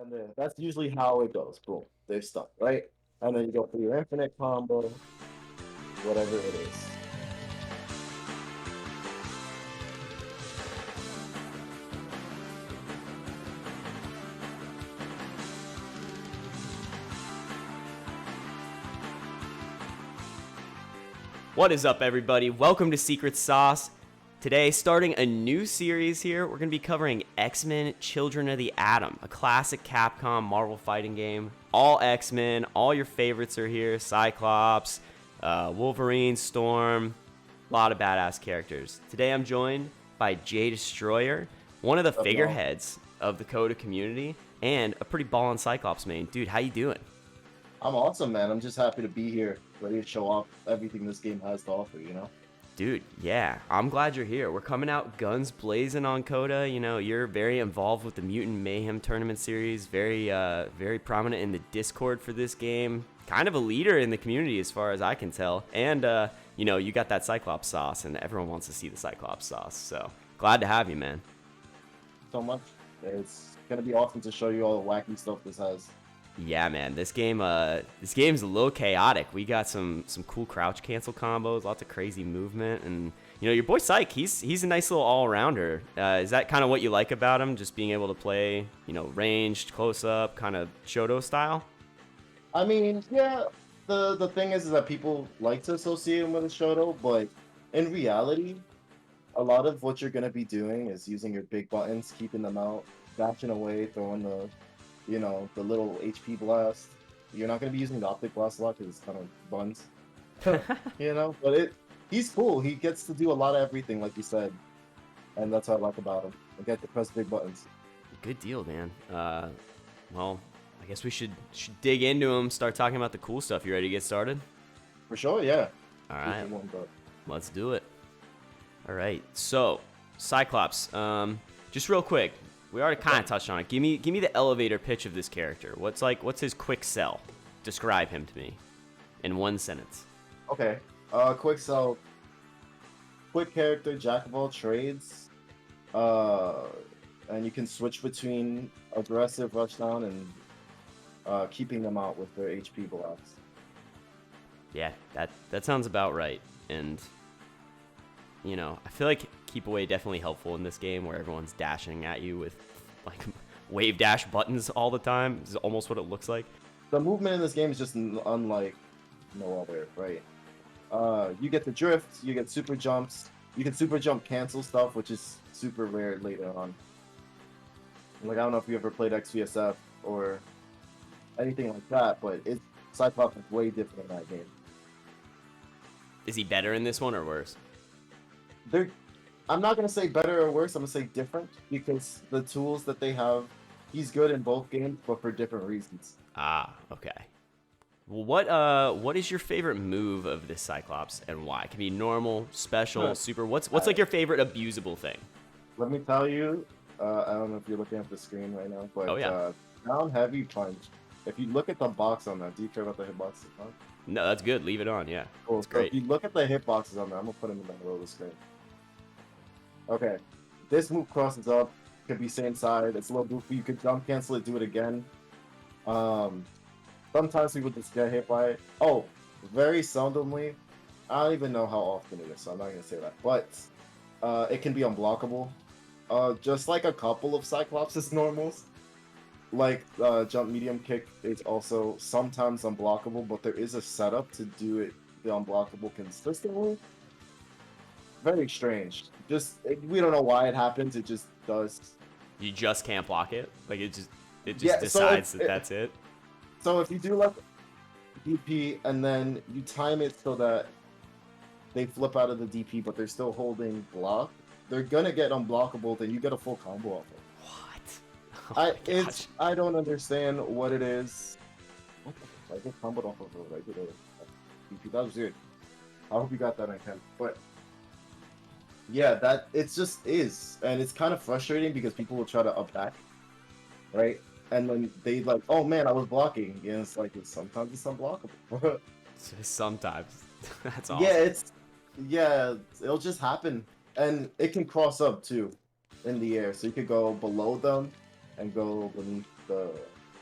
and then that's usually how it goes. Boom, they're stuck, right? And then you go for your infinite combo, whatever it is. What is up, everybody? Welcome to Secret Sauce. Today, starting a new series here, we're going to be covering X-Men Children of the Atom, a classic Capcom Marvel fighting game. All X-Men, all your favorites are here. Cyclops, Wolverine, Storm, a lot of badass characters. Today, I'm joined by JDestroyer, one of the figureheads of the CotA community, and a pretty ballin' Cyclops main. Dude, how you doing? I'm awesome, man. I'm just happy to be here, ready to show off everything this game has to offer, you know? Dude, yeah, I'm glad you're here. We're coming out guns blazing on CotA. You know, you're very involved with the Mutant Mayhem Tournament series, very prominent in the Discord for this game. Kind of a leader in the community as far as I can tell. And, you know, you got that Cyclops sauce, and everyone wants to see the Cyclops sauce. So, glad to have you, man. So much. It's gonna be awesome to show you all the wacky stuff this has. Yeah, man, this game's a little chaotic. We got some cool crouch cancel combos, lots of crazy movement, and you know your boy Cyc, he's a nice little all-rounder. Is that kind of what you like about him? Just being able to play, you know, ranged, close up, kind of Shoto style. I mean, yeah, the thing is that people like to associate him with a Shoto, but in reality, a lot of what you're gonna be doing is using your big buttons, keeping them out, dashing away, throwing the little HP blast. You're not gonna be using the optic blast a lot because it's kind of buns, But he's cool. He gets to do a lot of everything, like you said, and that's what I like about him. I get to press big buttons. Good deal, man. Well, I guess we should dig into him. Start talking about the cool stuff. You ready to get started? For sure, yeah. All right, let's do it. All right, so Cyclops. Just real quick. We already kind of touched on it. Give me the elevator pitch of this character. What's his quick sell? Describe him to me in one sentence. Okay. Quick sell. Quick character, jack of all trades. And you can switch between aggressive rushdown and keeping them out with their HP blocks. Yeah, that sounds about right. And you know, I feel like keep away definitely helpful in this game where everyone's dashing at you with like wave dash buttons all the time. This is almost what it looks like. The movement in this game is just unlike no other, right? You get the drift, you get super jumps, you can super jump cancel stuff, which is super rare later on. Like, I don't know if you ever played XVSF or anything like that, but Cyclops is way different in that game. Is he better in this one or worse? I'm not going to say better or worse, I'm going to say different, because the tools that they have, he's good in both games, but for different reasons. Ah, okay. Well, what is your favorite move of this Cyclops and why? It can be normal, special, super. What's like your favorite abusable thing? Let me tell you, I don't know if you're looking at the screen right now, but oh, yeah. Down heavy punch. If you look at the box on that, do you care about the hitboxes? Huh? No, that's good. Leave it on, yeah. Cool. It's great. So if you look at the hitboxes on there, I'm going to put them in the middle of the screen. Okay, this move crosses up, could be same side, it's a little goofy, you could jump cancel it, do it again. Sometimes people just get hit by it. Oh, very seldomly, I don't even know how often it is, so I'm not going to say that, but it can be unblockable. Just like a couple of Cyclops' normals, like jump medium kick is also sometimes unblockable, but there is a setup to do it the unblockable consistently. Very strange. We don't know why it happens. It just does. You just can't block it. Like it just decides that's it. So if you do like DP and then you time it so that they flip out of the DP, but they're still holding block, they're gonna get unblockable. Then you get a full combo off it. What? Oh I don't understand what it is. What the? I get comboed off of a regular DP. That was weird. I hope you got that on camera. But yeah, that it just is, and it's kind of frustrating because people will try to up back, right? And then they like, oh man, I was blocking, and it's like sometimes it's unblockable. Sometimes, that's awesome. Yeah, it'll just happen, and it can cross up too, in the air, so you could go below them and go beneath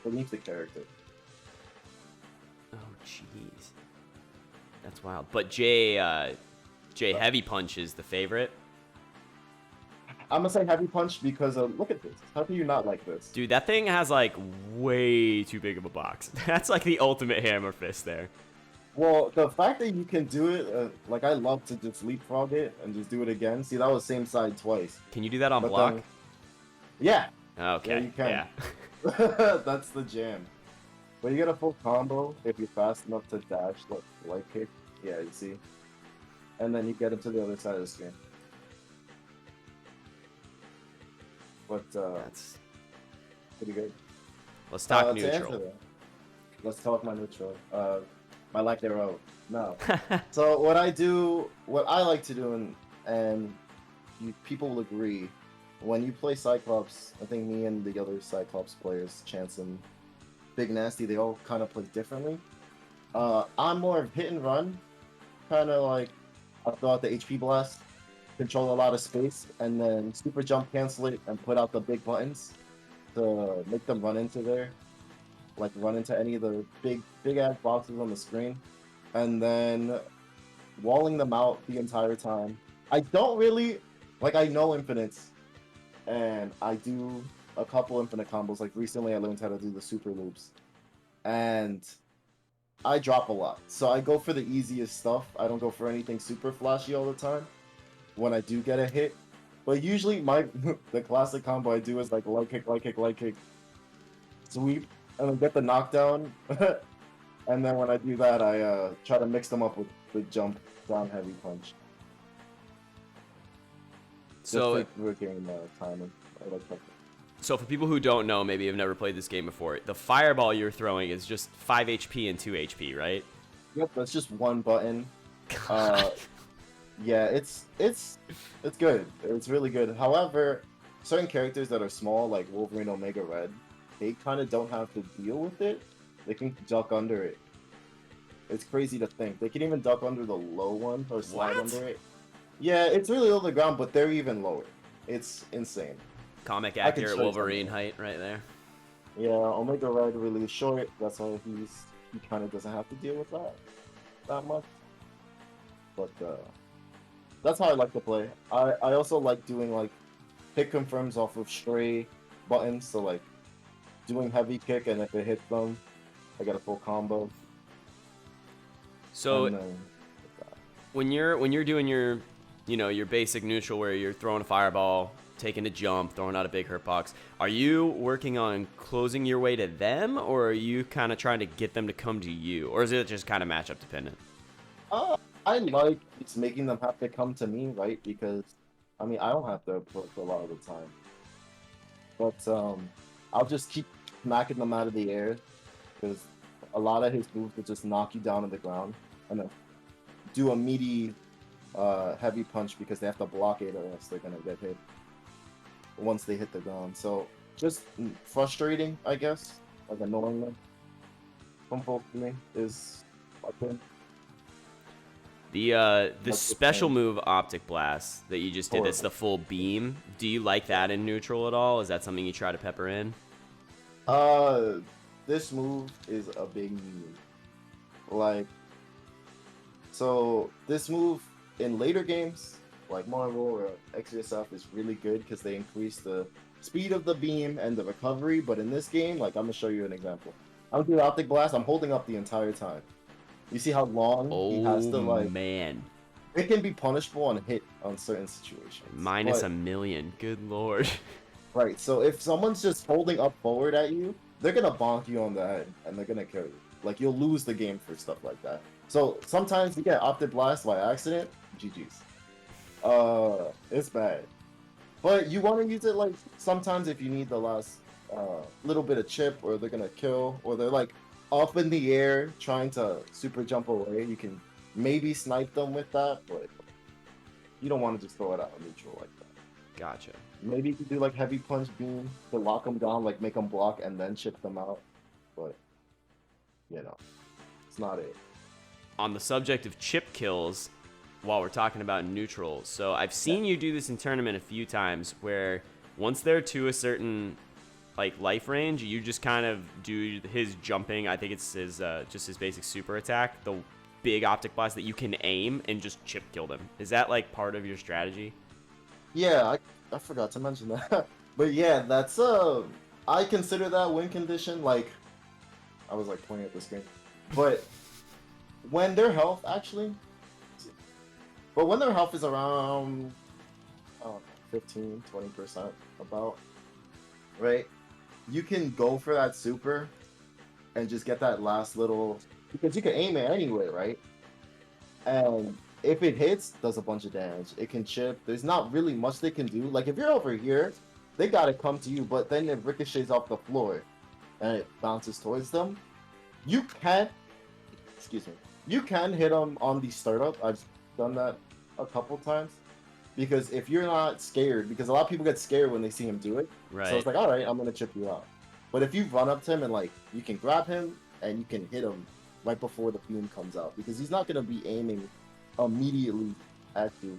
beneath the character. Oh, jeez. That's wild. But J Heavy Punch is the favorite. I'm gonna say Heavy Punch because look at this. How do you not like this? Dude, that thing has like way too big of a box. That's like the ultimate hammer fist there. Well, the fact that you can do it, like I love to just leapfrog it and just do it again. See, that was same side twice. Can you do that on But block? then- yeah. Okay. Yeah, you can. Yeah. That's the jam. But you get a full combo if you're fast enough to dash, like kick. Yeah, you see. And then you get him to the other side of the screen. But That's pretty good. Let's talk To answer neutral. that, let's talk my neutral. My lack thereof. No. So what I like to do, and people will agree, when you play Cyclops, I think me and the other Cyclops players, Chance and Big Nasty, they all kind of play differently. I'm more of hit and run, kind of like I throw out the HP blast, control a lot of space, and then super jump cancel it and put out the big buttons to make them run into there. Like run into any of the big ass boxes on the screen, and then walling them out the entire time. I don't really like. I know infinites, and I do a couple infinite combos. Like recently, I learned how to do the super loops, and I drop a lot. So I go for the easiest stuff. I don't go for anything super flashy all the time. When I do get a hit, but usually the classic combo I do is like light kick, sweep, and then get the knockdown. And then when I do that, I try to mix them up with the jump down heavy punch. So, we're getting timing. I like that. so for people who don't know, maybe have never played this game before, the fireball you're throwing is just 5 HP and 2 HP, right? Yep, that's just one button. Yeah, it's good. It's really good. However, certain characters that are small, like Wolverine Omega Red, they kind of don't have to deal with it. They can duck under it. It's crazy to think. They can even duck under the low one or slide What? under it. Yeah, it's really low to the ground, but they're even lower. It's insane. Comic can accurate show you Wolverine something. height right there. Yeah, Omega Red really short. That's why he kind of doesn't have to deal with that much. But that's how I like to play. I also like doing like hit confirms off of stray buttons, so like doing heavy kick, and if it hits them, I get a full combo. So And then, when you're doing your your basic neutral where you're throwing a fireball, taking a jump, throwing out a big hurt box, are you working on closing your way to them, or are you kind of trying to get them to come to you, or is it just kind of matchup dependent? I like it's making them have to come to me, right? Because I mean I don't have to approach a lot of the time, but I'll just keep smacking them out of the air because a lot of his moves will just knock you down on the ground and then do a meaty heavy punch because they have to block it or else they're gonna get hit once they hit the ground. So just frustrating, I guess, like annoying them from both of me is my thing. The That's the special thing. move Optic Blast that you just did, that's the full beam. Do you like that in neutral at all? Is that something you try to pepper in? This move is a big move. Like, so this move in later games, like Marvel or XVSF, is really good because they increase the speed of the beam and the recovery. But in this game, like, I'm gonna show you an example. I'm doing Optic Blast. I'm holding up the entire time. You see how long he has to, Oh like, man, it can be punishable on hit on certain situations. minus but, a million. Good lord. right, so if someone's just holding up forward at you, they're gonna bonk you on the head and they're gonna kill you. Like, you'll lose the game for stuff like that. So sometimes you get Optic Blast by accident, GG's. It's bad. But you want to use it, like, sometimes if you need the last little bit of chip, or they're gonna kill, or they're like up in the air trying to super jump away, you can maybe snipe them with that, but you don't want to just throw it out neutral like that. Gotcha. Maybe you could do like heavy punch beam to lock them down, like make them block and then chip them out, but you know, it's not it. On the subject of chip kills, while we're talking about neutral, so I've seen you do this in tournament a few times where once they're to a certain like life range, you just kind of do his jumping. I think it's his just his basic super attack, the big optic blast that you can aim and just chip kill them. Is that like part of your strategy? Yeah, I forgot to mention that. But yeah, that's I consider that win condition. Like I was like pointing at the screen, but when their health actually, but when their health is around 15-20% about, right? You can go for that super and just get that last little, because you can aim it anyway, right? And if it hits, does a bunch of damage. It can chip. There's not really much they can do. Like if you're over here, they gotta come to you, but then it ricochets off the floor and it bounces towards them. You can, excuse me, you can hit them on the startup. I've done that a couple times. Because if you're not scared, because a lot of people get scared when they see him do it. Right. So it's like, all right, I'm gonna chip you out. But if you run up to him and like you can grab him and you can hit him right before the beam comes out, because he's not gonna be aiming immediately at you.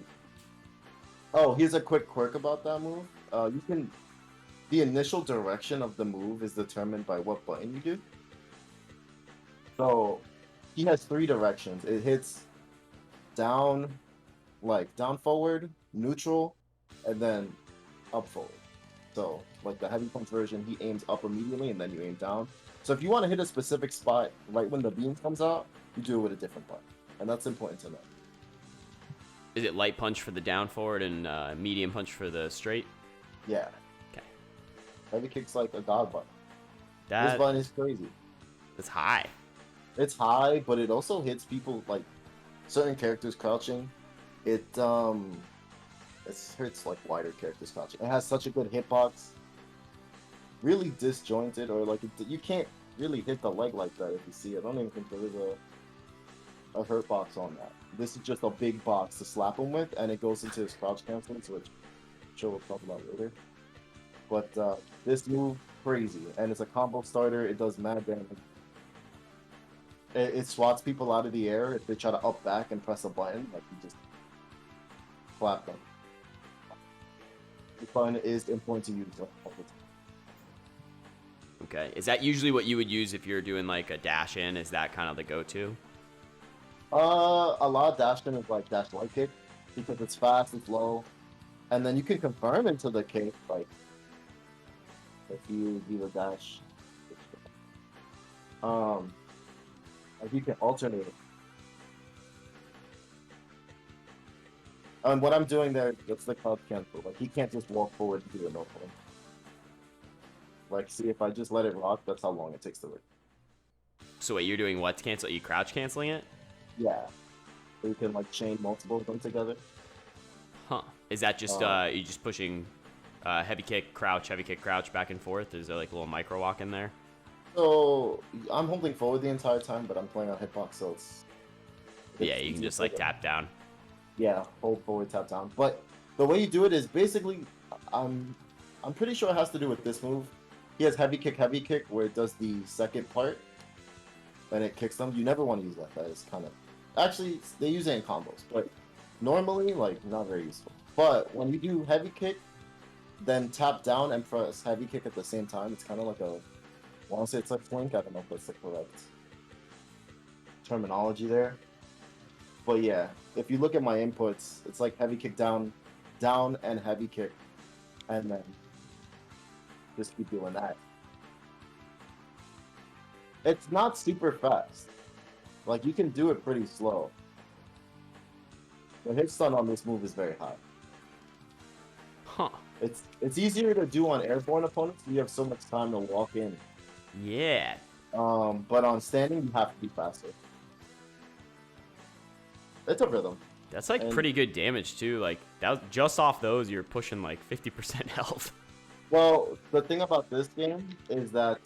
Oh, here's a quick quirk about that move. The initial direction of the move is determined by what button you do. So he has 3 directions. It hits down, like down forward, neutral, and then up forward. So like the heavy punch version, he aims up immediately and then you aim down. So if you want to hit a specific spot right when the beam comes out, you do it with a different button. And that's important to know. Is it light punch for the down forward and medium punch for the straight? Yeah. Okay. Heavy kick's like a god button. This button is crazy. It's high. It's high, but it also hits people like certain characters crouching. It hurts like wider characters crouching. It has such a good hitbox. Really disjointed, or like you can't really hit the leg like that if you see it. I don't even think there is a hurt box on that. This is just a big box to slap him with, and it goes into his crouch canceling, which I'm sure we'll talk about later. But this move, crazy, and it's a combo starter. It does mad damage. It swats people out of the air if they try to up back and press a button. Like you just clap them. The button is important to use all the time. Okay. Is that usually what you would use if you're doing like a dash in? Is that kind of the go-to? A lot of dash in is like dash light kick because it's fast, it's low, and then you can confirm into the kick like if you do a dash. Like you can alternate it. And what I'm doing there, that's the cloud cancel. Like he can't just walk forward and do it no problem. Like see if I just let it rock, that's how long it takes to work. So wait, you're doing what to cancel? Are you crouch canceling it? Yeah. So you can like chain multiple of them together. Huh. Is that just you just pushing heavy kick, crouch back and forth? Is there like a little micro walk in there? So I'm holding forward the entire time, but I'm playing on hitbox, so it's yeah, you can just like tap down. Yeah, hold forward, tap down. But the way you do it is basically, I'm pretty sure it has to do with this move. He has heavy kick, where it does the second part, and it kicks them. You never want to use that. That is kind of, actually, they use it in combos, but normally, like, not very useful. But when you do heavy kick, then tap down and press heavy kick at the same time, it's kind of like a, I want to say it's like flank. I don't know if that's the correct terminology there. But yeah, if you look at my inputs, it's like heavy kick down, down, and heavy kick. And then just keep doing that. It's not super fast. Like, you can do it pretty slow. The hit stun on this move is very high. Huh. It's easier to do on airborne opponents. You have so much time to walk in. Yeah. But on standing, you have to be faster. It's a rhythm. That's like pretty good damage too. Like that was, just off those, you're pushing like 50% health. Well, the thing about this game is that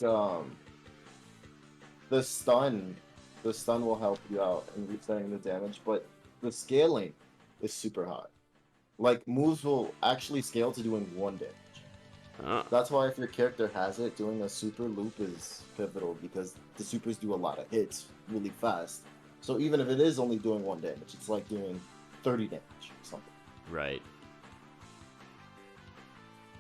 the stun will help you out in resetting the damage, but the scaling is super high. Like moves will actually scale to doing 1 damage. That's why if your character has it, doing a super loop is pivotal because the supers do a lot of hits really fast. So even if it is only doing 1 damage, it's like doing 30 damage or something. Right.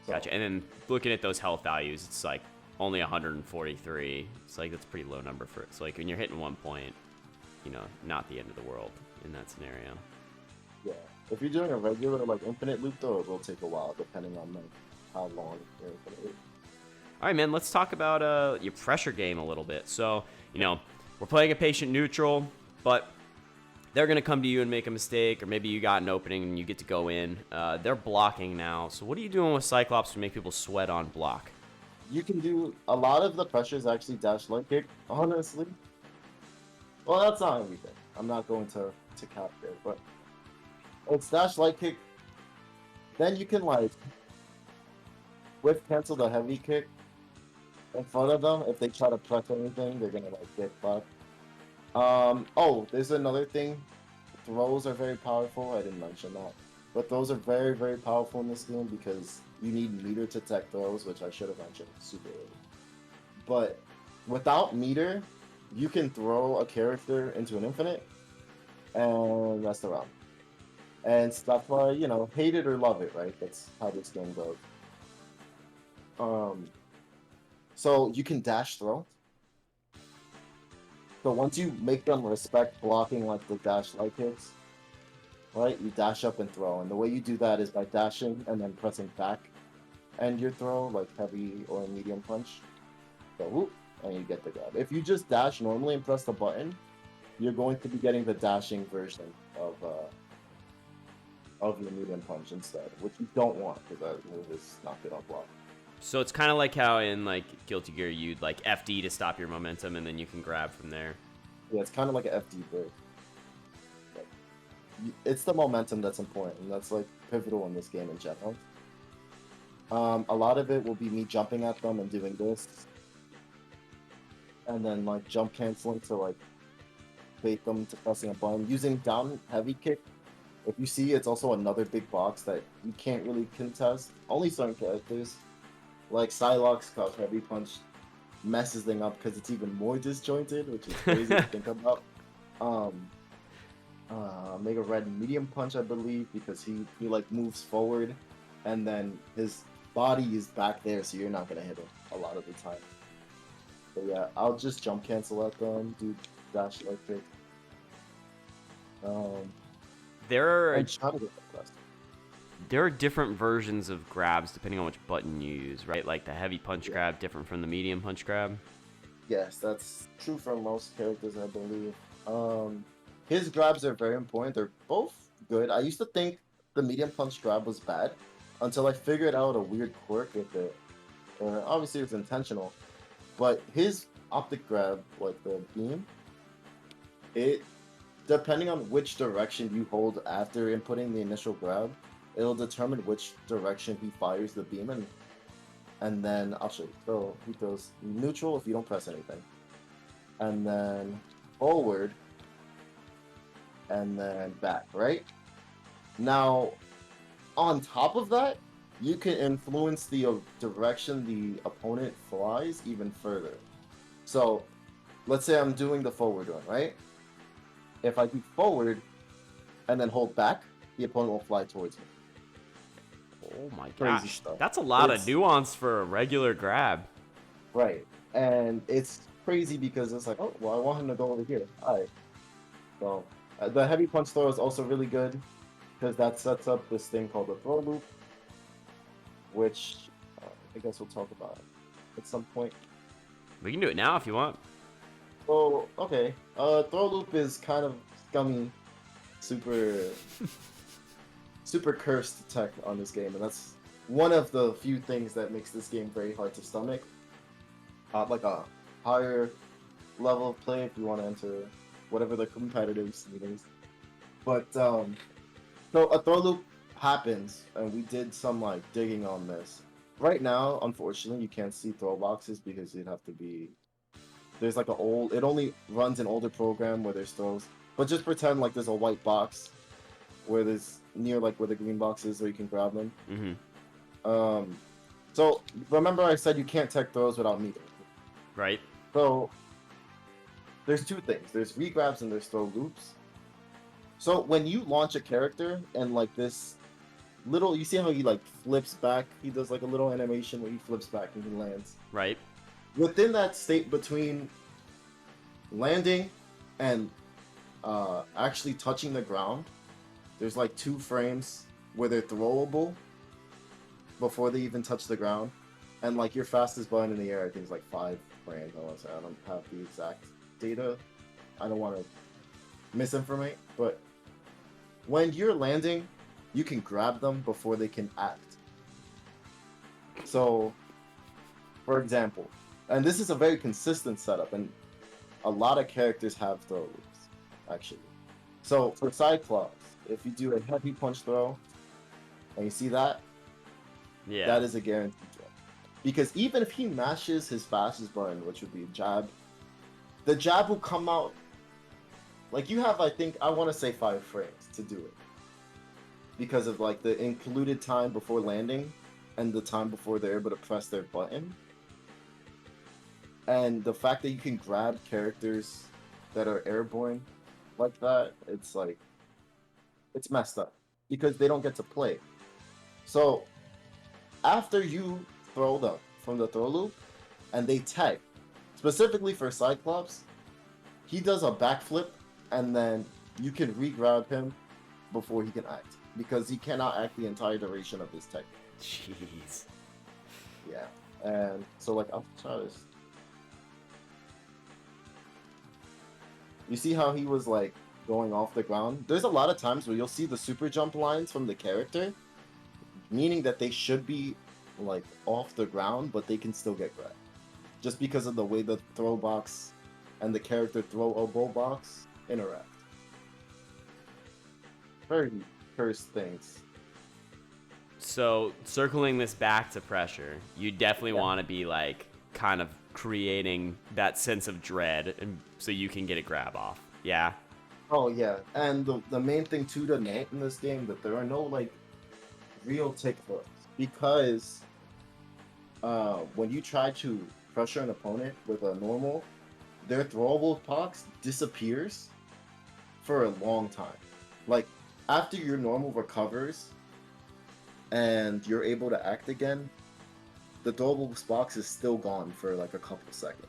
So, Gotcha. And then looking at those health values, it's like only 143. It's like that's a pretty low number for it. So like when you're hitting 1 point, you know, not the end of the world in that scenario. yeah. If you're doing a regular like infinite loop though, it will take a while depending on like how long your infinite loop. All right, man, let's talk about your pressure game a little bit. So, you know, we're playing a patient neutral, but they're going to come to you and make a mistake, or maybe you got an opening and you get to go in. They're blocking now. So what are you doing with Cyclops to make people sweat on block? You can do a lot of the pressures actually dash light kick, honestly. Well, that's not everything. I'm not going to cap there, but it's dash light kick. Then you can like whiff cancel the heavy kick in front of them. If they try to press anything, they're gonna like get fucked. Oh, there's another thing. Throws are very powerful. I didn't mention that. But throws are very, very powerful in this game because you need meter to tech throws, which I should have mentioned super early. But without meter, you can throw a character into an infinite and rest around. And that's why, you know, hate it or love it, right? That's how this game goes. So you can dash throw. So once you make them respect blocking like the dash light kicks, right? You dash up and throw. And the way you do that is by dashing and then pressing back and your throw, like heavy or medium punch. So whoop, and you get the grab. If you just dash normally and press the button, you're going to be getting the dashing version of your medium punch instead, which you don't want because that move is not good on block. So it's kind of like how in like Guilty Gear you'd like FD to stop your momentum and then you can grab from there. Yeah, it's kind of like an FD break. It's the momentum that's important, and that's like pivotal in this game in general. A lot of it will be me jumping at them and doing this, and then like jump canceling to like bait them to pressing a button. Using down heavy kick. If you see, it's also another big box that you can't really contest. Only certain characters, like Cyclops, cause heavy punch messes thing up because it's even more disjointed, which is crazy to think about. Mega Red medium punch, I believe, because he like moves forward, and then his body is back there, so you're not gonna hit him a lot of the time. But yeah, I'll just jump cancel at them, do dash like kick. And try to get the best. There are different versions of grabs depending on which button you use, right? Like the heavy punch grab different from the medium punch grab. Yes, that's true for most characters, I believe. His grabs are very important. They're both good. I used to think the medium punch grab was bad until I figured out a weird quirk with it. Obviously, it's intentional, but his optic grab, like the beam, it depending on which direction you hold after inputting the initial grab, it'll determine which direction he fires the beam in. And then I'll show you. So he goes neutral if you don't press anything. And then forward. And then back, right? Now, on top of that, you can influence the direction the opponent flies even further. So, let's say I'm doing the forward one, right? If I do forward and then hold back, the opponent will fly towards me. Oh my Crazy gosh, stuff. that's a lot of nuance for a regular grab. Right, and it's crazy because it's like, oh, well, I want him to go over here. All right. So the heavy punch throw is also really good because that sets up this thing called the throw loop, which I guess we'll talk about at some point. We can do it now if you want. Oh, okay. Throw loop is kind of scummy, super cursed tech on this game, and that's one of the few things that makes this game very hard to stomach. Like a higher level of play if you want to enter whatever the competitive scene is. But so a throw loop happens, and we did some like digging on this. Right now, unfortunately, you can't see throw boxes because you'd have to be. There's like it only runs an older program where there's throws. But just pretend like there's a white box where there's near like where the green box is where you can grab them. Mm-hmm. So remember I said you can't tech throws without meter. Right. So there's two things. There's regrabs and there's throw loops. So when you launch a character and like this little. You see how he like flips back? He does like a little animation where he flips back and he lands. Right. Within that state between landing and actually touching the ground, there's like 2 frames where they're throwable before they even touch the ground, and like your fastest button in the air, I think is like 5 frames. I want to say I don't have the exact data. I don't want to misinformate, but when you're landing, you can grab them before they can act. So, for example, and this is a very consistent setup, and a lot of characters have throws, actually. So for Cyclops, if you do a heavy punch throw, and you see that, Yeah. that is a guaranteed throw. Because even if he mashes his fastest button, which would be jab, the jab will come out. Like you have, I think, I want to say 5 frames to do it. Because of like the included time before landing and the time before they're able to press their button. And the fact that you can grab characters that are airborne like that, it's like, it's messed up. Because they don't get to play. So, after you throw them from the throw loop, and they tag, specifically for Cyclops, he does a backflip, and then you can re-grab him before he can act. Because he cannot act the entire duration of his tag. Jeez. Yeah. And so like, I'll try this. You see how he was like going off the ground? There's a lot of times where you'll see the super jump lines from the character, meaning that they should be like off the ground, but they can still get grabbed. Just because of the way the throw box and the character throwable box interact. Very cursed things. So circling this back to pressure, you definitely Yeah. want to be like kind of creating that sense of dread, and so you can get a grab off. Yeah. Oh yeah, and the main thing too to note in this game that there are no like real tick hooks, because when you try to pressure an opponent with a normal, their throwable box disappears for a long time. Like after your normal recovers and you're able to act again, the throwable box is still gone for like a couple seconds.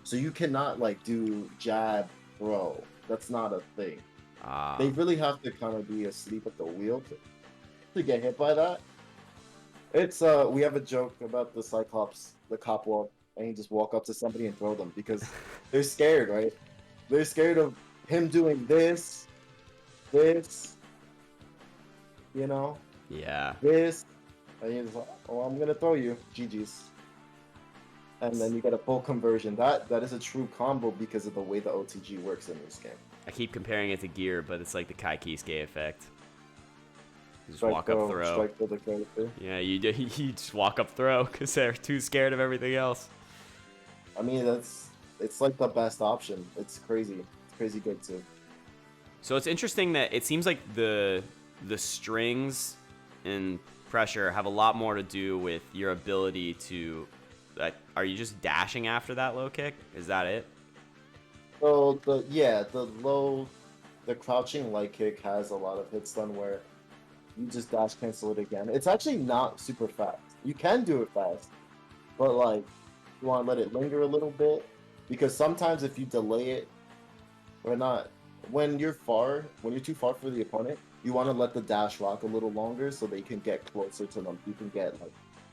So you cannot like do jab throw. That's not a thing. They really have to kind of be asleep at the wheel to get hit by that. It's we have a joke about the Cyclops, the cop walk, and you just walk up to somebody and throw them because they're scared, right? They're scared of him doing this, you know, Yeah. this, and he's like, "Oh, I'm gonna throw you, GG's," and then you get a full conversion. That is a true combo because of the way the OTG works in this game. I keep comparing it to Gear, but it's like the Kaikisuke effect. You just Strike walk up throw. strike for the character. Yeah, you you just walk up throw because they're too scared of everything else. I mean, it's like the best option. It's crazy. It's crazy good too. So it's interesting that it seems like the strings and pressure have a lot more to do with your ability to. Are you just dashing after that low kick? Is that it? So the crouching light kick has a lot of hit stun where you just dash cancel it again. It's actually not super fast. You can do it fast, but like you want to let it linger a little bit because sometimes if you delay it or not, when you're too far for the opponent, you want to let the dash rock a little longer so they can get closer to them. You can get like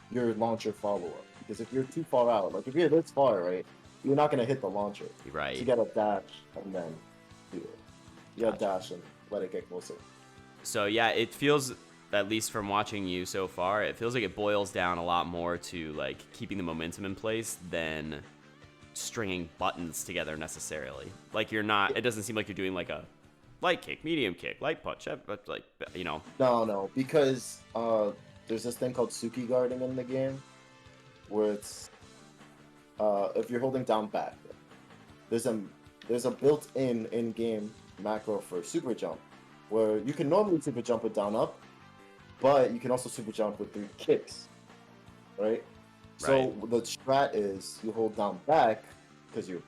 your launcher follow up because if you're too far out, like if you're this far, right, you're not gonna hit the launcher. Right. So you gotta dash and then do it. You gotta Gotcha. dash and let it get closer. So yeah, it feels, at least from watching you so far, it feels like it boils down a lot more to like keeping the momentum in place than stringing buttons together necessarily. Like you're not, it doesn't seem like you're doing like a light kick, medium kick, light punch, but like, you know. No, because there's this thing called Suki guarding in the game, where it's if you're holding down back, there's a built-in in-game macro for super jump, where you can normally super jump with down up, but you can also super jump with 3 kicks, right? So the strat is you hold down back because you're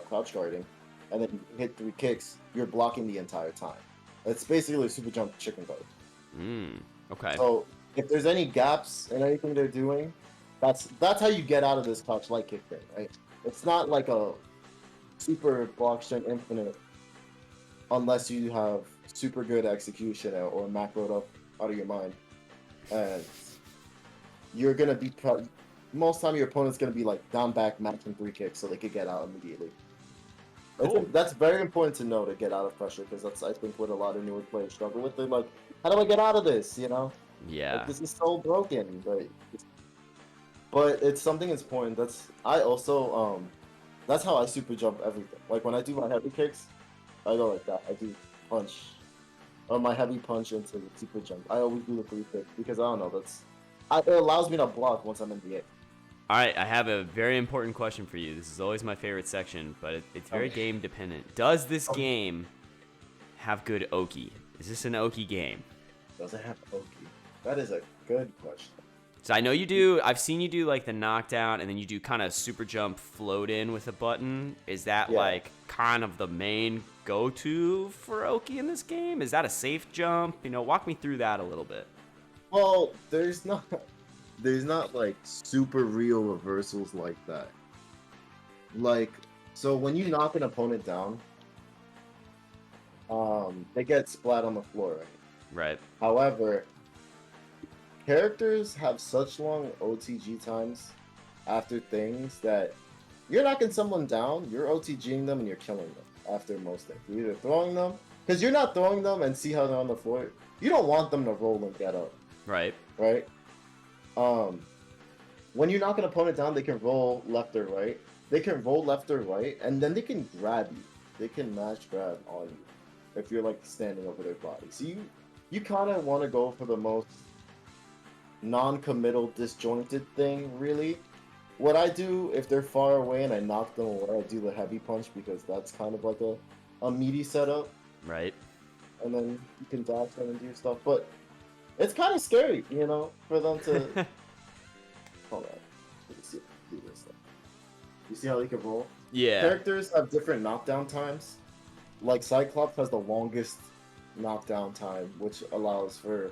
crouch guarding, and then you hit 3 kicks. You're blocking the entire time. It's basically a super jump chicken guard. Okay. So if there's any gaps in anything they're doing, that's how you get out of this touch light kick thing, right? It's not like a super block strength infinite unless you have super good execution or macroed up out of your mind. And you're gonna be most time your opponent's gonna be like down back matching 3 kicks so they could get out immediately. Cool. That's very important to know to get out of pressure because that's I think what a lot of newer players struggle with. They're like, how do I get out of this? You know, Yeah. like this is so broken. But it's something that's important. I also that's how I super jump everything. Like when I do my heavy kicks, I go like that. I do punch or my heavy punch into the super jump. I always do the 3 kick because I don't know. It allows me to block once I'm in the air. All right, I have a very important question for you. This is always my favorite section, but it's very game dependent. Does this game have good Oki? Is this an Oki game? Does it have Oki? That is a good question. So I know you do. I've seen you do like the knockdown, and then you do kind of super jump float in with a button. Is that like kind of the main go-to for Oki in this game? Is that a safe jump? You know, walk me through that a little bit. Well, there's not like super real reversals like that. Like, so when you knock an opponent down, they get splat on the floor, right? Right. However, characters have such long OTG times after things that you're knocking someone down, you're OTGing them, and you're killing them after most things. You're either throwing them, because you're not throwing them and see how they're on the floor. You don't want them to roll and get up. Right. Right? When you knock an opponent down, they can roll left or right. They can roll left or right, and then they can grab you. They can match grab on you if you're like standing over their body. So you kind of want to go for the most non-committal, disjointed thing, really. What I do if they're far away and I knock them away, I do the heavy punch because that's kind of like a meaty setup. Right. And then you can dash them and do stuff, but it's kind of scary, you know, for them to. Hold on. Let me see. Do this stuff. You see how they can roll? Yeah. Characters have different knockdown times. Like Cyclops has the longest knockdown time, which allows for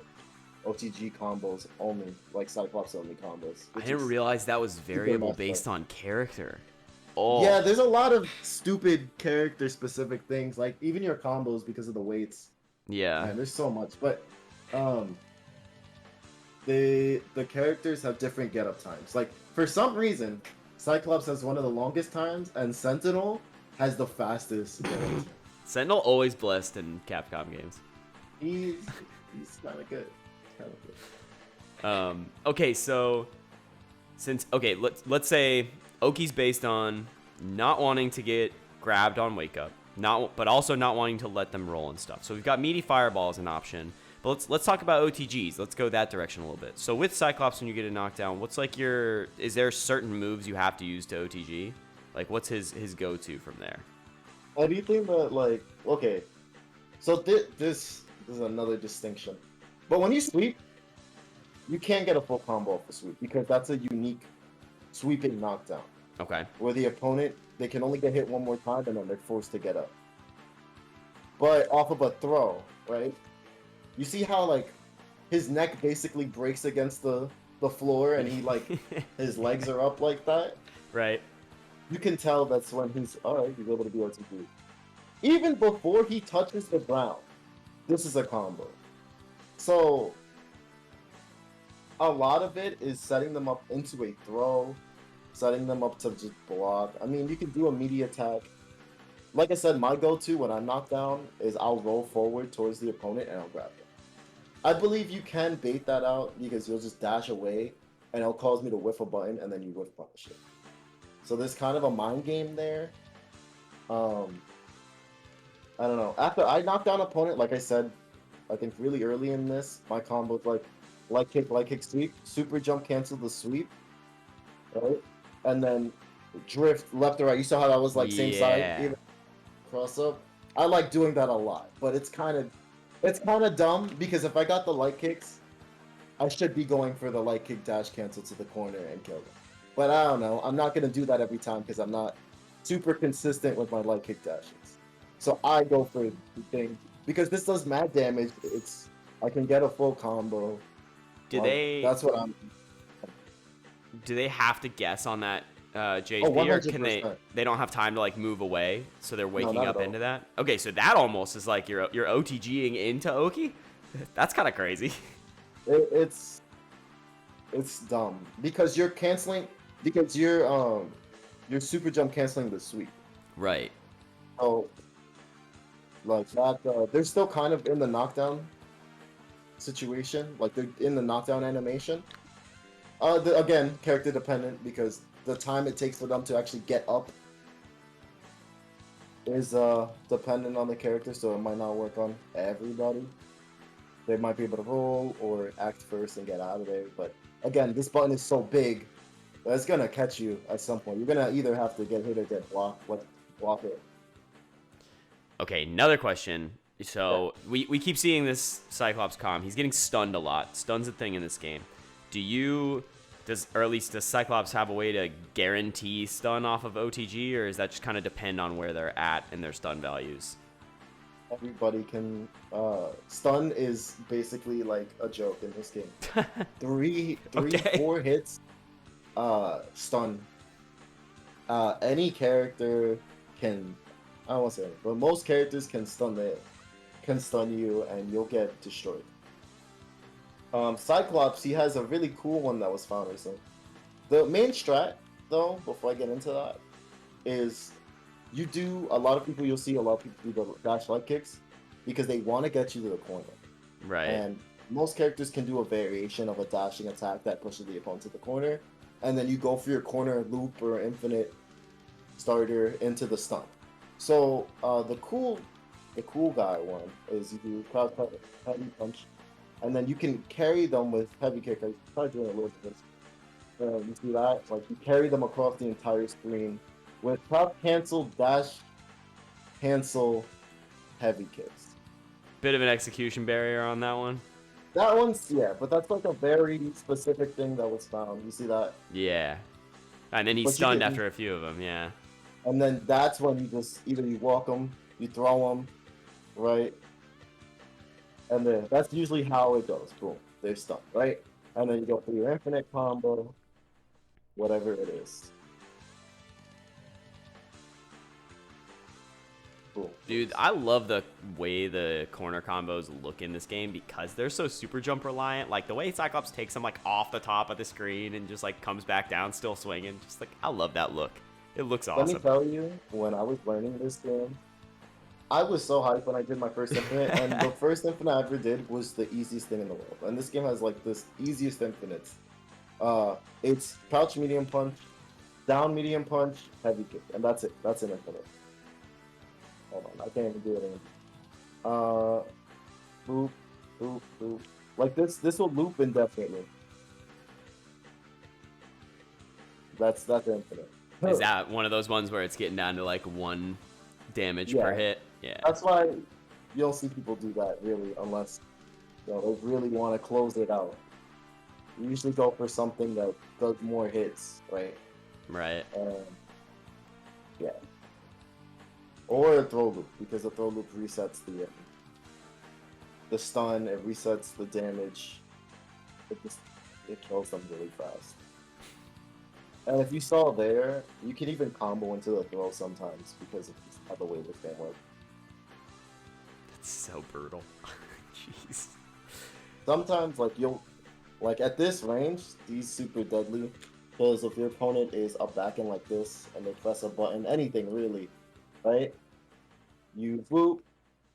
OTG combos only, like Cyclops only combos. I didn't realize that was variable based on character. Oh. Yeah, there's a lot of stupid character specific things, like even your combos because of the weights. Yeah. Man, there's so much, but the characters have different get up times. Like for some reason, Cyclops has one of the longest times, and Sentinel has the fastest. Sentinel always blessed in Capcom games. He's kind of good. Okay, so let's say Oki's based on not wanting to get grabbed on wake up, but also not wanting to let them roll and stuff. So we've got meaty fireball as an option. But let's talk about OTGs. Let's go that direction a little bit. So with Cyclops, when you get a knockdown, what's like is there certain moves you have to use to OTG? Like what's his go-to from there? Anything that like okay, so this is another distinction. But when you sweep, you can't get a full combo off the sweep because that's a unique sweeping knockdown. Okay. Where the opponent, they can only get hit one more time and then they're forced to get up. But off of a throw, right? You see how like his neck basically breaks against the floor and he like his legs are up like that? Right. You can tell that's when he's alright, he's able to do OTG. Even before he touches the ground, this is a combo. So a lot of it is setting them up into a throw, setting them up to just block. I mean, you can do a meaty attack. Like I said, my go-to when I'm knocked down is I'll roll forward towards the opponent and I'll grab them. I believe you can bait that out because you'll just dash away and it'll cause me to whiff a button and then you whiff punish it. So there's kind of a mind game there. I don't know. After I knock down an opponent, like I said, I think really early in this, my combo's like light kick, sweep, super jump, cancel the sweep, right? And then drift left or right. You saw how that was like same side, even cross up. I like doing that a lot, but it's kind of dumb because if I got the light kicks, I should be going for the light kick dash cancel to the corner and kill them. But I don't know. I'm not gonna do that every time because I'm not super consistent with my light kick dashes. So I go for the thing because this does mad damage. I can get a full combo. Do Like, they that's what I'm. have to guess on that Oh, JP, or can 100%. they don't have time to like move away, so they're No, waking not at up all. into that? Okay, so that almost is like you're OTGing into Oki. That's kind of crazy. It's dumb because you're canceling because you're super jump canceling the sweep. Right. So like that, they're still kind of in the knockdown situation. Like they're in the knockdown animation. Again, character dependent because the time it takes for them to actually get up is dependent on the character, so it might not work on everybody. They might be able to roll or act first and get out of there. But again, this button is so big that it's gonna catch you at some point. You're gonna either have to get hit or get blocked. Like block it. Okay, another question. So we keep seeing this Cyclops comm. He's getting stunned a lot. Stun's a thing in this game. Or at least does Cyclops have a way to guarantee stun off of OTG, or does that just kind of depend on where they're at and their stun values? Everybody can stun is basically like a joke in this game. Three, Okay. 4 hits, stun. Any character can, I don't want to say it, but most characters can stun you and you'll get destroyed. Cyclops, he has a really cool one that was found recently. The main strat, though, before I get into that, is you do a lot of people. You'll see a lot of people do the dash light kicks because they want to get you to the corner. Right. And most characters can do a variation of a dashing attack that pushes the opponent to the corner, and then you go for your corner loop or infinite starter into the stump. So the cool guy one is you do crowd heavy punch, and then you can carry them with heavy kick. I tried doing a little bit of this. You see that? Like you carry them across the entire screen with crowd cancel, dash, cancel, heavy kicks. Bit of an execution barrier on that one. That one's yeah, but that's like a very specific thing that was found. You see that? Yeah. And then he's But you stunned can, after a few of them, yeah. and then that's when you just either you walk them, you throw them, right? And then that's usually how it goes. Boom, they're stunned, right? And then you go for your infinite combo, whatever it is. Boom. Dude, I love the way the corner combos look in this game because they're so super jump reliant. Like the way Cyclops takes them like off the top of the screen and just like comes back down still swinging. Just like, I love that look. It looks Let me awesome. tell you, when I was learning this game, I was so hyped when I did my first infinite, and the first infinite I ever did was the easiest thing in the world. And this game has like this easiest infinites. It's crouch medium punch, down medium punch, heavy kick, and that's it. That's an infinite. Hold on, I can't even do it anymore. Loop, loop, loop. Like this will loop indefinitely. That's infinite. Is that one of those ones where it's getting down to like 1 damage per hit? Yeah. That's why you don't see people do that really, unless they really want to close it out. You usually go for something that does more hits, right? Right. Yeah. Or a throw loop, because the throw loop resets the stun, it resets the damage. It kills them really fast. And if you saw there, you can even combo into the throw sometimes because of how the way this game works. That's so brutal. Jeez. Sometimes, like at this range, these super deadly. Because if your opponent is up backing like this and they press a button, anything really, right? You boop,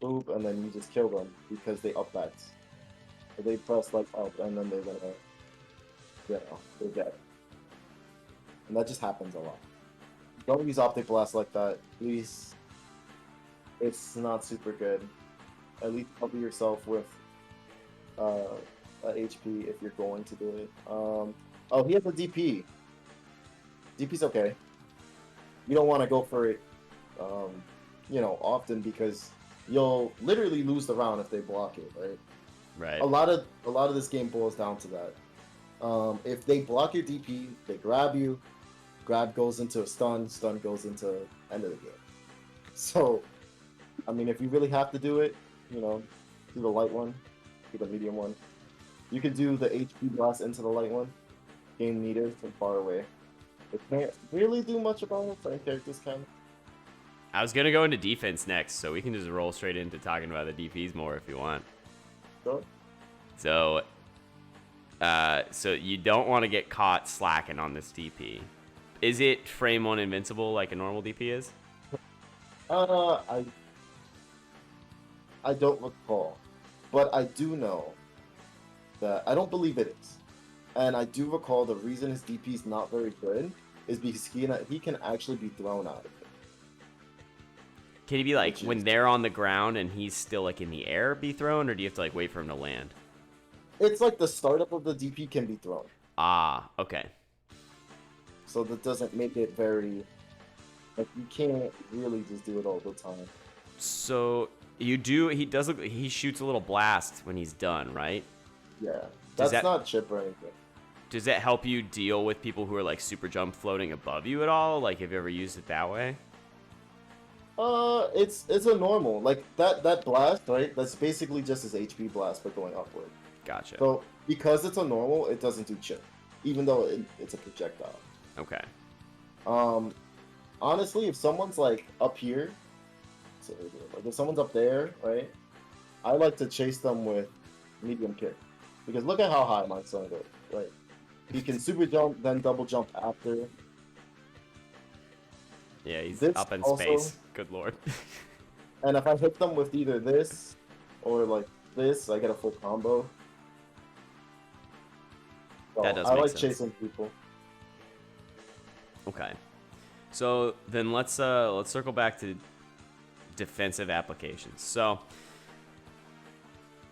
boop, and then you just kill them because they up backed. Or they press like up and then they're gonna, they're dead. And that just happens a lot. Don't use Optic Blast like that, please. It's not super good. At least cover yourself with a HP if you're going to do it. Oh, he has a DP. DP's okay. You don't want to go for it, often because you'll literally lose the round if they block it, right? Right. A lot of this game boils down to that. If they block your DP, they grab you. Grab goes into a stun goes into end of the game. So, I mean, if you really have to do it, do the light one. to the medium one. You could do the HP blast into the light one. Gain meters from far away. It can't really do much about it. Certain characters can. I was gonna go into defense next, so we can just roll straight into talking about the DPs more if you want. Sure. So, so you don't want to get caught slacking on this DP. Is it frame 1 invincible like a normal DP is? I don't recall, but I do know that I don't believe it is, and I do recall the reason his DP is not very good is because he can actually be thrown out of it. Can he be like when they're on the ground and he's still like in the air be thrown, or do you have to like wait for him to land? It's like the startup of the DP can be thrown. Ah, okay. So that doesn't make it very, like, you can't really just do it all the time. So he does look, he shoots a little blast when he's done, right? Yeah, that's not chip or anything. Does that help you deal with people who are like super jump floating above you at all? Like, have you ever used it that way? It's a normal, like, that blast, right? That's basically just his HP blast, but going upward. Gotcha. So, because it's a normal, it doesn't do chip, even though it's a projectile. Okay. Honestly, if someone's, like, up here, so, like, if someone's up there, right? I like to chase them with medium kick. Because look at how high my son goes, right? He can super jump, then double jump after. Yeah, he's This up in also, space. Good lord. And if I hit them with either this or like this, I get a full combo. So That does I make like sense. chasing people. Okay. So then let's circle back to defensive applications. So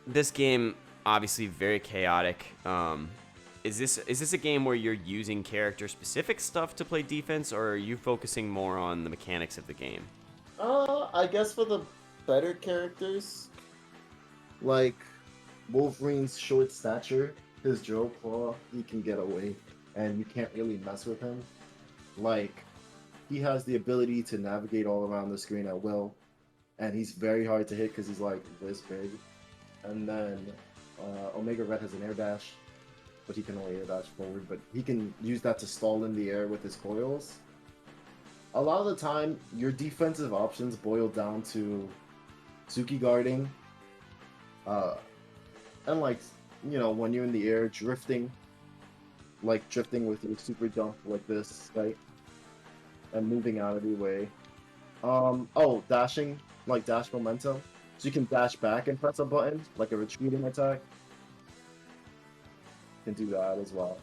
this game obviously very chaotic. Is this a game where you're using character specific stuff to play defense, or are you focusing more on the mechanics of the game? I guess for the better characters, like Wolverine's short stature, his drill claw, he can get away, and you can't really mess with him. Like, he has the ability to navigate all around the screen at will, and he's very hard to hit because he's like this big. And then Omega Red has an air dash, but he can only air dash forward, but he can use that to stall in the air with his coils. A lot of the time, your defensive options boil down to Suki guarding, and like, you know, when you're in the air, drifting with your super jump like this, right? And moving out of your way. Oh, dashing, like dash momentum. So you can dash back and press a button, like a retreating attack. You can do that as well.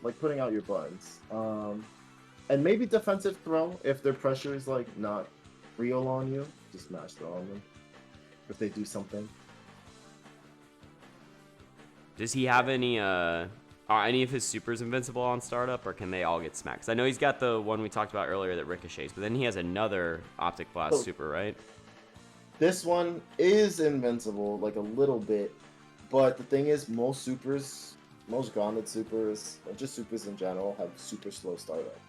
Like putting out your buttons. And maybe defensive throw if their pressure is like not real on you. Just smash throw on them if they do something. Does he have any are any of his supers invincible on startup, or can they all get smacked? 'Cause I know he's got the one we talked about earlier that ricochets, but then he has another optic blast super, right? This one is invincible, like a little bit, but the thing is, most supers, most grounded supers, or just supers in general, have super slow startup.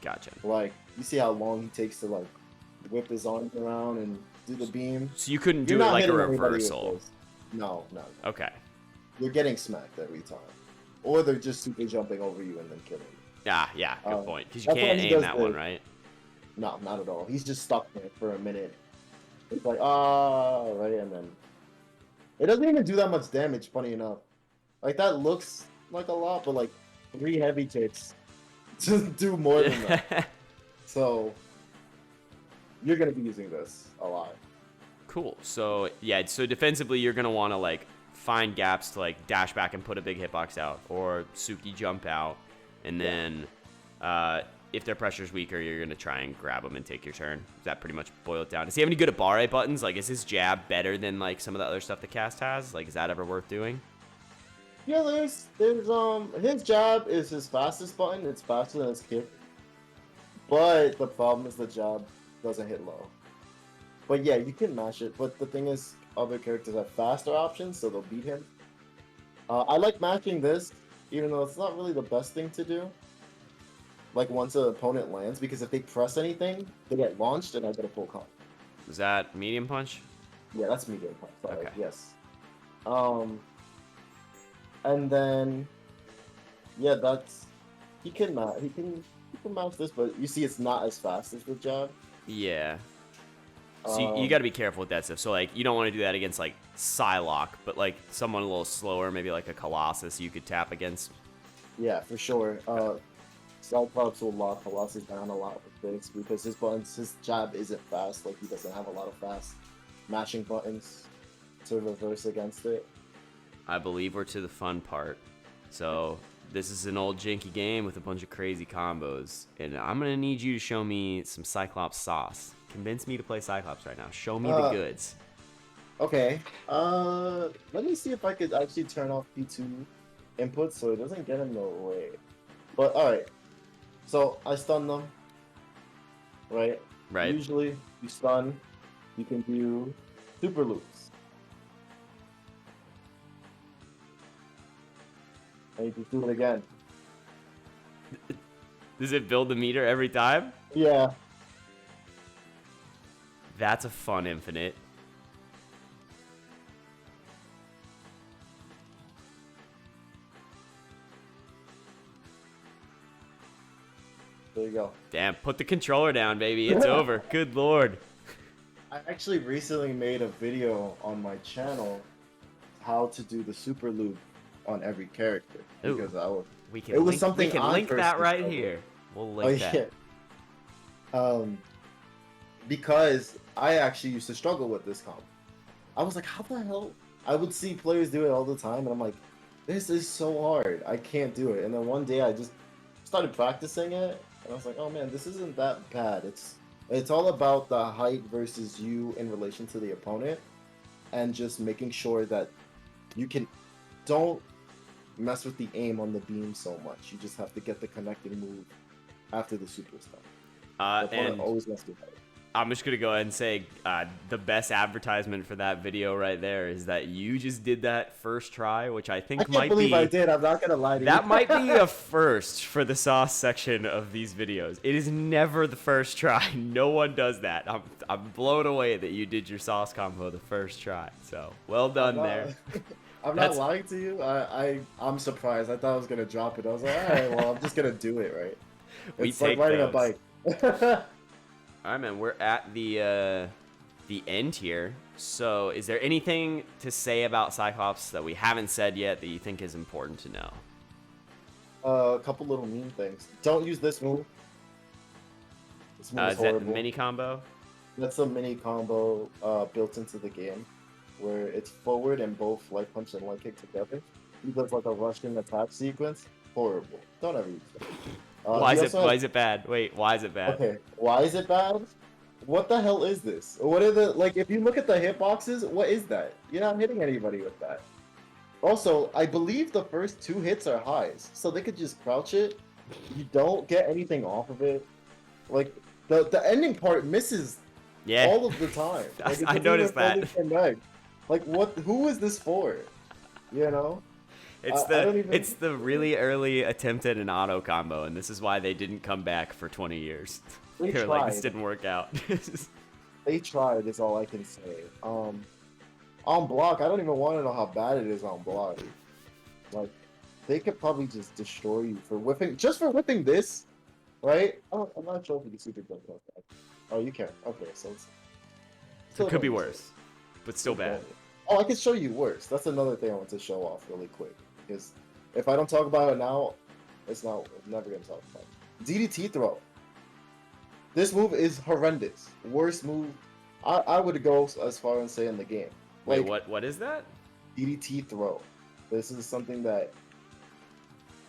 Gotcha. Like, you see how long he takes to like whip his arms around and do the beam. So you couldn't do You're it not like a hitting anybody with reversal. this. No. Okay. You're getting smacked every time, or they're just super jumping over you and then killing you. Yeah, good point. Because you that's can't why he aim does that the- one, right? No, not at all. He's just stuck there for a minute. It's like, right, and then it doesn't even do that much damage. Funny enough, like that looks like a lot, but like 3 heavy kicks just do more than that. So you're gonna be using this a lot. Cool. So yeah, so defensively you're gonna want to like find gaps to like dash back and put a big hitbox out, or Suki jump out, and then if their pressure's weaker, you're gonna try and grab them and take your turn. Does that pretty much boil it down? Does he have any good Abare buttons? Like, is his jab better than like some of the other stuff the cast has? Like, is that ever worth doing? Yeah, there's his jab is his fastest button. It's faster than his kick, but the problem is the jab doesn't hit low. But yeah, you can mash it. But the thing is, other characters have faster options, so they'll beat him. I like mashing this, even though it's not really the best thing to do. Like once an opponent lands, because if they press anything, they get launched, and I get a full comp. Is that medium punch? Yeah, that's medium punch. Sorry. Okay. Yes. Um, and then yeah, that's he can mouse this, but you see, it's not as fast as the jab. Yeah. So you Um, got to be careful with that stuff. So like you don't want to do that against like Psylocke, but like someone a little slower, maybe like a Colossus, you could tap against. yeah, for sure. Cyclops will lock Colossus down a lot with this because his jab isn't fast. Like he doesn't have a lot of fast mashing buttons to reverse against it. I believe we're to the fun part. So this is an old janky game with a bunch of crazy combos, and I'm gonna need you to show me some Cyclops sauce. Convince me to play Cyclops right now. Show me the goods. Okay. Let me see if I could actually turn off P2 input so it doesn't get in the way. But all right. So I stun them. Right. Right. Usually you stun, you can do super loops. And you can do it again. Does it build the meter every time? Yeah. That's a fun infinite. There you go. Damn, put the controller down, baby. It's over. Good lord. I actually recently made a video on my channel how to do the super loop on every character. Ooh. Because it was We something we can I link that first right discovered. here. We'll link that. Yeah. Because I actually used to struggle with this comp. I was like, how the hell? I would see players do it all the time, and I'm like, this is so hard. I can't do it. And then one day I just started practicing it, and I was like, oh man, this isn't that bad. It's all about the height versus you in relation to the opponent, and just making sure that you don't mess with the aim on the beam so much. You just have to get the connecting move after the super stuff. The opponent And always messes with it. I'm just going to go ahead and say the best advertisement for that video right there is that you just did that first try, which I think I can't might believe be... I did. I'm not going to lie to you. That might be a first for the sauce section of these videos. It is never the first try. No one does that. I'm blown away that you did your sauce combo the first try. So, well done there. I'm not lying to you. I'm surprised. I thought I was going to drop it. I was like, all right, well, I'm just going to do it, right? It's like riding a bike. All right, man. We're at the end here. So, is there anything to say about Cyclops that we haven't said yet that you think is important to know? A couple little mean things. Don't use this move. This move is that the horrible. mini combo? That's a mini combo built into the game, where it's forward and both light punch and light kick together. He does like a Russian attack sequence. Horrible. Don't ever use that. Why is it bad? Wait, why is it bad? Okay, why is it bad? What the hell is this? What are the, like, if you look at the hitboxes, what is that? You're not hitting anybody with that. Also, I believe the first 2 hits are highs, so they could just crouch it. You don't get anything off of it. Like, the ending part misses all of the time. Like, I noticed that. Like, who is this for? You know? It's the really early attempt at an auto combo, and this is why they didn't come back for 20 years. They're like, this didn't work out. They tried, is all I can say. On block, I don't even want to know how bad it is on block. Like, they could probably just destroy you for whipping, just for whipping this, right? Oh, I'm not sure if you can super jump like that. Oh, you can. Okay, so it could be worse, but still bad. Oh, I can show you worse. That's another thing I want to show off really quick. Because if I don't talk about it now, I'm never going to talk about it. DDT throw. This move is horrendous. Worst move. I would go as far as saying the game. Wait, what is that? DDT throw. This is something that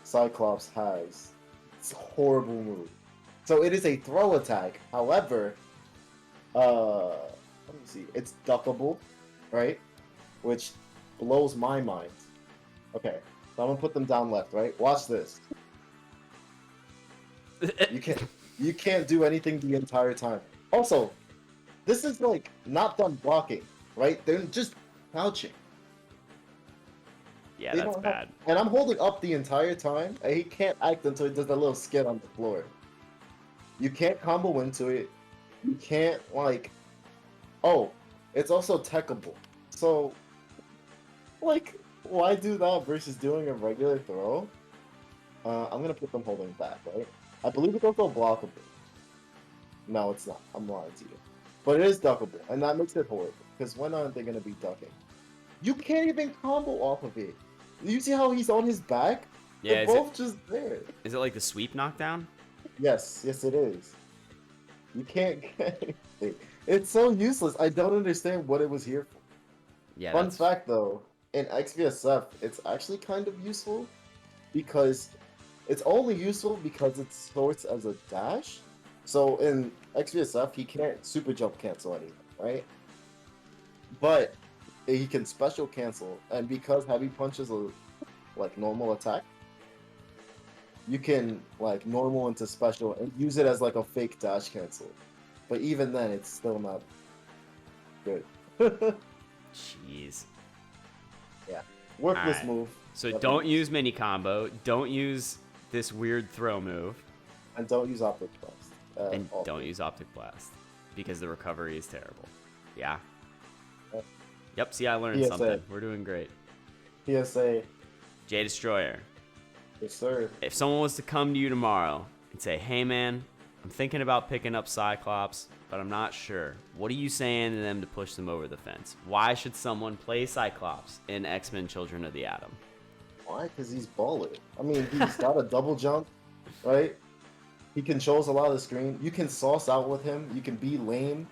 Cyclops has. It's a horrible move. So it is a throw attack. However, let me see. It's duckable, right? Which blows my mind. Okay, so I'm gonna put them down left, right? Watch this. You can't do anything the entire time. Also, this is like not done blocking, right? They're just crouching. Yeah, that's bad. And I'm holding up the entire time, and he can't act until he does that little skid on the floor. You can't combo into it. You can't, like... Oh, It's also techable. So, like, why do that versus doing a regular throw? I'm gonna put them holding back, right? I believe it's also blockable. No, it's not. I'm lying to you. But it is duckable, and that makes it horrible. Because when aren't they gonna be ducking? You can't even combo off of it. You see how he's on his back? Yeah, They're both just there. is it like the sweep knockdown? Yes, yes it is. You can't get it. It's so useless. I don't understand what it was here for. Yeah, Fun that's fact though, in XVSF, it's actually kind of useful because it's only useful because it sorts as a dash. So in XVSF, he can't super jump cancel anything, right? But he can special cancel, and because heavy punch is a like normal attack, you can like normal into special and use it as like a fake dash cancel. But even then, it's still not good. jeez. Yeah, worthless Alright. move. So Never don't use. use mini combo. Don't use this weird throw move. And don't use optic blast. And Also. don't use Optic Blast. Because the recovery is terrible. Yeah. Yep. Yep, see, I learned PSA. something. We're doing great. PSA. JDestroyer. Yes, sir. If someone was to come to you tomorrow and say, hey man, I'm thinking about picking up Cyclops, but I'm not sure. What are you saying to them to push them over the fence? Why should someone play Cyclops in X-Men Children of the Atom? Why? Because he's baller. I mean, he's got a double jump, right? He controls a lot of the screen. You can sauce out with him. You can be lame.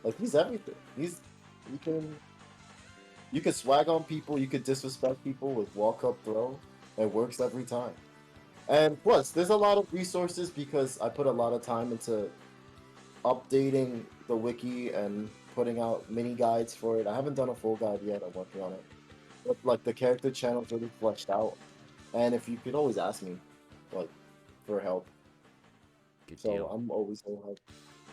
Like, he's everything. You can swag on people. You can disrespect people with walk up throw. It works every time. And plus, there's a lot of resources because I put a lot of time into updating the wiki and putting out mini guides for it. I haven't done a full guide yet. I'm working on it. But like the character channel's really fleshed out. And if you could always ask me, like, for help. Good So deal. I'm always so help.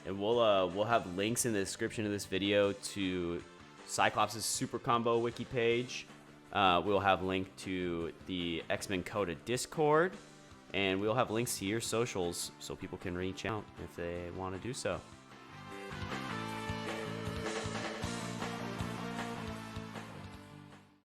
And we'll have links in the description of this video to Cyclops' Super Combo wiki page. We'll have link to the X-Men CotA Discord, and we'll have links to your socials so people can reach out if they want to do so.